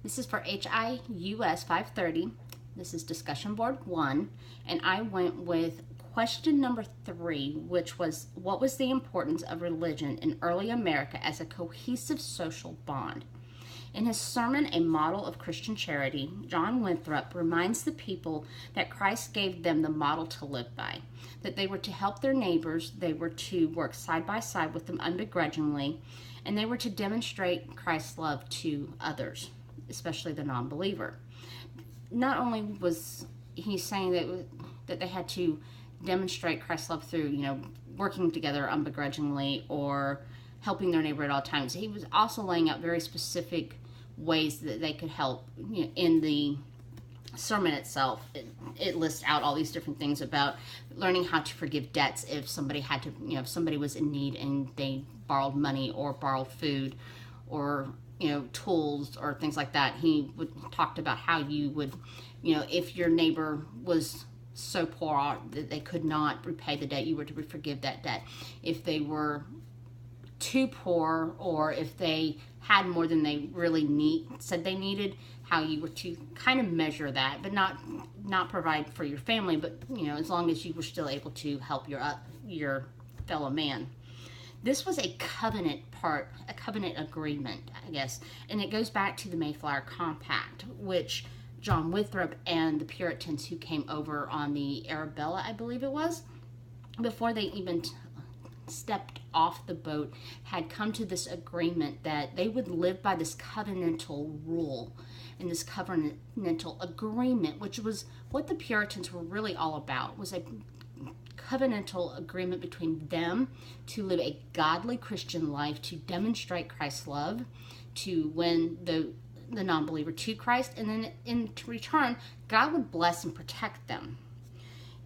This is for HIUS 530. This is discussion board 1, and I went with question number 3, which was, what was the importance of religion in early America as a cohesive social bond? In his sermon, A Model of Christian Charity, John Winthrop reminds the people that Christ gave them the model to live by, that they were to help their neighbors, they were to work side by side with them unbegrudgingly, and they were to demonstrate Christ's love to others, especially the non-believer. Not only was he saying that they had to demonstrate Christ's love through, working together unbegrudgingly or helping their neighbor at all times, he was also laying out very specific ways that they could help. In the sermon itself, it lists out all these different things about learning how to forgive debts if somebody had to, if somebody was in need and they borrowed money or borrowed food or tools or things like that. He talked about how you would, if your neighbor was so poor that they could not repay the debt, you were to forgive that debt. If they were too poor, or if they had more than they really said they needed, how you were to kind of measure that, but not provide for your family, but as long as you were still able to help your fellow man. This was a covenant agreement, I guess, and it goes back to the Mayflower Compact, which John Winthrop and the Puritans who came over on the Arabella, I believe it was, before they even stepped off the boat, had come to this agreement that they would live by this covenantal rule and this covenantal agreement, which was what the Puritans were really all about, was a covenantal agreement between them to live a godly Christian life, to demonstrate Christ's love, to win the non-believer to Christ, and then in return, God would bless and protect them.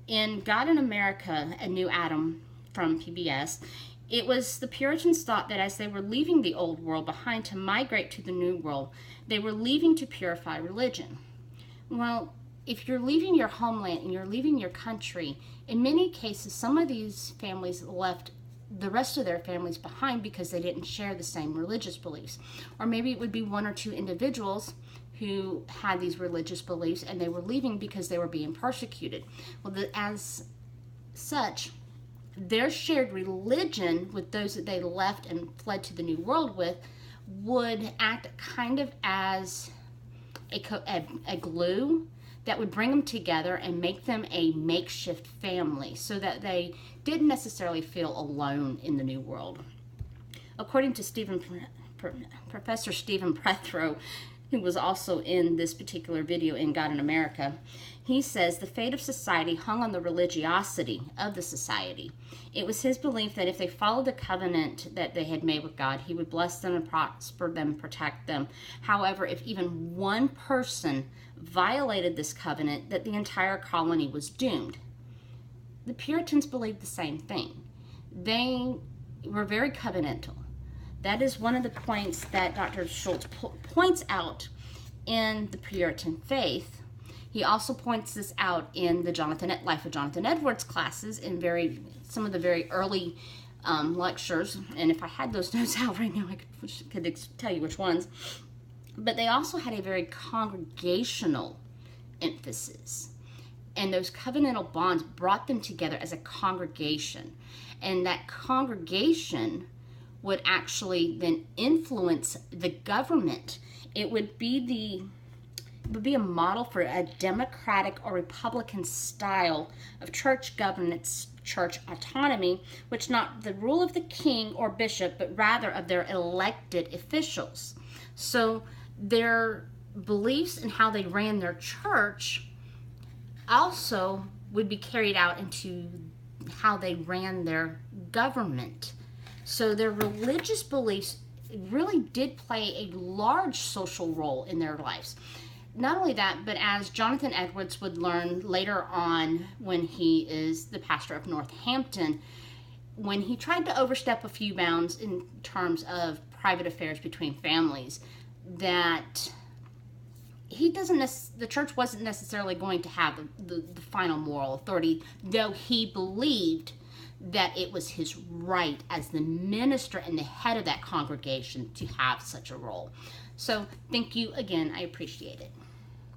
In God in America, A New Adam from PBS, it was the Puritans thought that as they were leaving the old world behind to migrate to the new world, they were leaving to purify religion. Well, if you're leaving your homeland and you're leaving your country, in many cases, some of these families left the rest of their families behind because they didn't share the same religious beliefs. Or maybe it would be one or two individuals who had these religious beliefs and they were leaving because they were being persecuted. Well, as such, their shared religion with those that they left and fled to the new world with would act kind of as a glue that would bring them together and make them a makeshift family so that they didn't necessarily feel alone in the new world. According to Professor Stephen Prethrow, who was also in this particular video in God in America, he says the fate of society hung on the religiosity of the society. It was his belief that if they followed the covenant that they had made with God, he would bless them and prosper them, protect them. However, if even one person violated this covenant, that the entire colony was doomed. The Puritans believed the same thing. They were very covenantal. That is one of the points that Dr. Schultz points out in the Puritan faith. He also points this out in the Life of Jonathan Edwards classes in some of the very early lectures. And if I had those notes out right now, I could tell you which ones. But they also had a very congregational emphasis. And those covenantal bonds brought them together as a congregation. And that congregation would actually then influence the government. It would be a model for a democratic or republican style of church governance, church autonomy, which not the rule of the king or bishop, but rather of their elected officials. So their beliefs and how they ran their church also would be carried out into how they ran their government. So their religious beliefs really did play a large social role in their lives. Not only that, but as Jonathan Edwards would learn later on when he is the pastor of Northampton, when he tried to overstep a few bounds in terms of private affairs between families, that the church wasn't necessarily going to have the final moral authority, though he believed that it was his right as the minister and the head of that congregation to have such a role. So thank you again. I appreciate it.